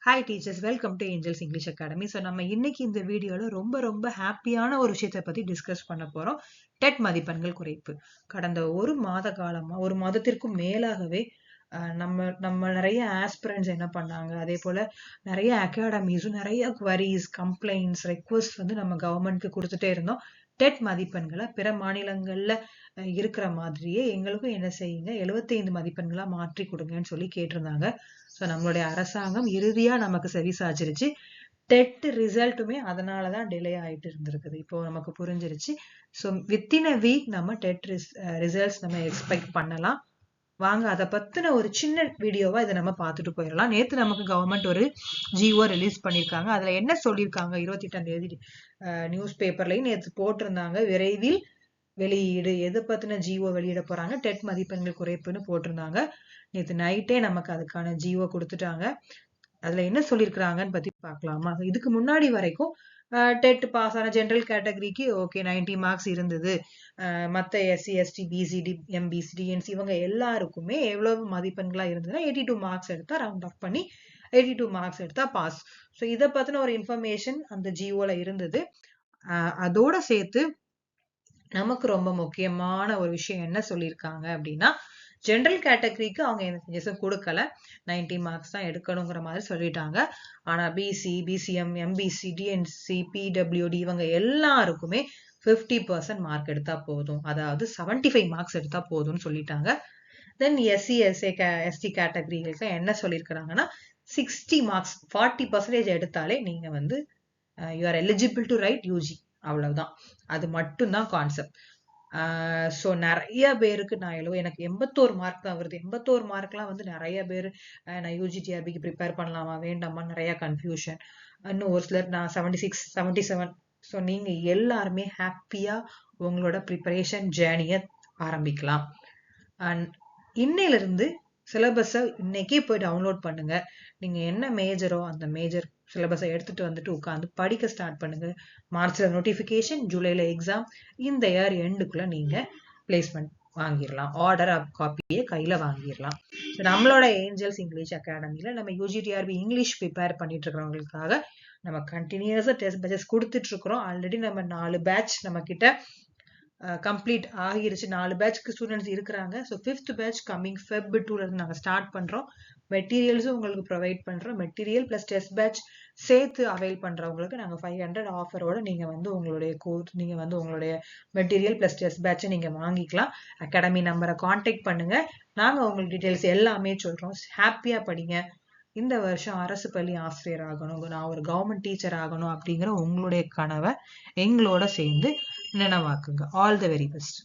Hi teachers, welcome to Angels English Academy. So நம்ம இன்னைக்கு இந்த வீடியோவில் ரொம்ப ஹாப்பியான ஒரு விஷயத்தை பற்றி டிஸ்கஸ் பண்ண போகிறோம். டெட் மதிப்பெண்கள் குறைப்பு. கடந்த ஒரு மாத காலமாக, ஒரு மாதத்திற்கும் மேலாகவே நம்ம நிறைய ஆஸ்பிரண்ட்ஸ் என்ன பண்ணாங்க, அதே போல் நிறைய அகாடமிஸும் நிறைய குவரிஸ், கம்ப்ளைண்ட்ஸ், ரெக்வஸ்ட் வந்து நம்ம கவர்மெண்ட்க்கு கொடுத்துட்டே இருந்தோம். டெட் மதிப்பெண்களை பிற மாநிலங்களில் இருக்கிற மாதிரியே எங்களுக்கும் என்ன செய்யுங்க, 75 மதிப்பெண்களா மாற்றி கொடுங்கன்னு சொல்லி கேட்டிருந்தாங்க. ஸோ நம்மளுடைய அரசாங்கம் இறுதியா நமக்கு சரி சாச்சிருச்சு. டெட் ரிசல்ட்டுமே அதனாலதான் டிலே ஆயிட்டு இருந்திருக்குது. இப்போ நமக்கு புரிஞ்சிருச்சு. ஸோ வித்தின் அ வீக் நம்ம டெட் ரிசல்ட்ஸ் நம்ம எக்ஸ்பெக்ட் பண்ணலாம். வாங்க அதை பத்தின ஒரு சின்ன வீடியோவா இதை நம்ம பார்த்துட்டு போயிடலாம். நேத்து நமக்கு கவர்மெண்ட் ஒரு ஜிஓ ரிலீஸ் பண்ணிருக்காங்க. அதுல என்ன சொல்லியிருக்காங்க, 28ஆம் தேதி நியூஸ் பேப்பர்லயும் நேற்று போட்டிருந்தாங்க. விரைவில் வெளியீடு, எது பத்தின ஜிஓ வெளியிட போறாங்க, டெட் மதிப்பெண்கள் குறைப்புன்னு போட்டிருந்தாங்க. நேற்று நைட்டே நமக்கு அதுக்கான ஜிஓ கொடுத்துட்டாங்க. அதுல என்ன சொல்லியிருக்கிறாங்கன்னு பத்தி பார்க்கலாமா? இதுக்கு முன்னாடி வரைக்கும் டெட் பாஸ் ஆன ஜென்ரல் கேட்டகரிக்கு ஓகே 90 மார்க்ஸ் இருந்தது. மற்ற எஸ்சி எஸ்டி பிசிடி எம்பிசி டிஎன்சி இவங்க எல்லாருக்குமே எவ்வளவு மதிப்பெண்களா இருந்ததுன்னா 82 மார்க்ஸ் எடுத்தா ரவுண்ட் ஆஃப் பண்ணி 82 மார்க்ஸ் எடுத்தா பாஸ். ஸோ இதை பத்தின ஒரு இன்ஃபர்மேஷன் அந்த ஜிஓல இருந்தது. அதோட சேர்த்து நமக்கு ரொம்ப முக்கியமான ஒரு விஷயம் என்ன சொல்லியிருக்காங்க அப்படின்னா, ஜென்ரல் கேட்டகரிக்கு அவங்க எந்த சேஞ்சஸும் கொடுக்கல, 90 மார்க்ஸ் தான் எடுக்கணுங்கிற மாதிரி சொல்லிட்டாங்க. ஆனா BC, BCM, MBC, DNC, PWD இவங்க எல்லாருக்குமே 50% மார்க் எடுத்தா போதும், அதாவது 75 மார்க்ஸ் எடுத்தா போதும்னு சொல்லிட்டாங்க. தென் எஸ்சி எஸ்டி கேட்டகரிகளுக்கு என்ன சொல்லியிருக்கிறாங்கன்னா, 60 மார்க்ஸ் 40% எடுத்தாலே நீங்க வந்து you are eligible to right UG, அவ்வளவுதான். அது மட்டும்தான் கான்செப்ட். ஸோ நிறைய பேருக்கு எனக்கு 81 மார்க் தான் வருது. 81 மார்க்லாம் வந்து நிறைய பேர் நான் யூஜிடிஆர்பிக்கு ப்ரிப்பேர் பண்ணலாமா வேண்டாமா நிறைய கன்ஃபியூஷன். இன்னும் ஒரு சிலர் நான் 76 77. ஸோ நீங்க எல்லாருமே ஹாப்பியா உங்களோட ப்ரிப்பரேஷன் ஜேர்னியை ஆரம்பிக்கலாம். அண்ட் இன்னையிலிருந்து சிலபஸை இன்னைக்கே போய் டவுன்லோட் பண்ணுங்க. நீங்க என்ன மேஜரோ அந்த மேஜர் சிலபஸை எடுத்துட்டு வந்துட்டு உட்காந்து படிக்க ஸ்டார்ட் பண்ணுங்க. மார்ச்ல நோட்டிபிகேஷன், ஜூலைல எக்ஸாம். இந்த இயர் எண்டுக்குள்ள நீங்க பிளேஸ்மெண்ட் வாங்கிடலாம், ஆர்டர் காப்பியை கையில வாங்கிடலாம். நம்மளோட ஏஞ்சல்ஸ் இங்கிலீஷ் அகாடமில நம்ம யூஜிடிஆர்பி இங்கிலீஷ் ப்ரிப்பேர் பண்ணிட்டு இருக்கிறவங்களுக்காக நம்ம கண்டினியூஸா டெஸ்ட் பேட்சஸ் கொடுத்துட்டு இருக்கிறோம். ஆல்ரெடி நம்ம 4 பேட்ச் நம்ம கிட்ட கம்ப்ளீட் ஆகிருச்சு. 4 பேட்ச்க்கு ஸ்டூடெண்ட்ஸ் இருக்கிறாங்க. So 5th batch coming Feb 2ல இருந்து நாங்கள் ஸ்டார்ட் பண்றோம். மெட்டீரியல்ஸும் உங்களுக்கு ப்ரொவைட் பண்றோம். மெட்டீரியல் பிளஸ் டெஸ்ட் பேட்ச் சேர்த்து அவைல் பண்றவங்களுக்கு நாங்கள் 500 ஆஃபரோட நீங்க வந்து உங்களுடைய கோர்ஸ், நீங்க வந்து உங்களுடைய மெட்டீரியல் பிளஸ் டெஸ்ட் பேட்சை நீங்க வாங்கிக்கலாம். அகாடமி நம்பரை கான்டாக்ட் பண்ணுங்க. நாங்க உங்களுக்கு டீடைல்ஸ் எல்லாமே சொல்றோம். ஹாப்பியா படிங்க. இந்த வருஷம் அரசு பள்ளி ஆசிரியர் ஆகணும், நான் ஒரு கவர்மெண்ட் டீச்சர் ஆகணும் அப்படிங்கிற உங்களுடைய கனவை எங்களோட சேர்ந்து நினைவாக்குங்க. All the very best.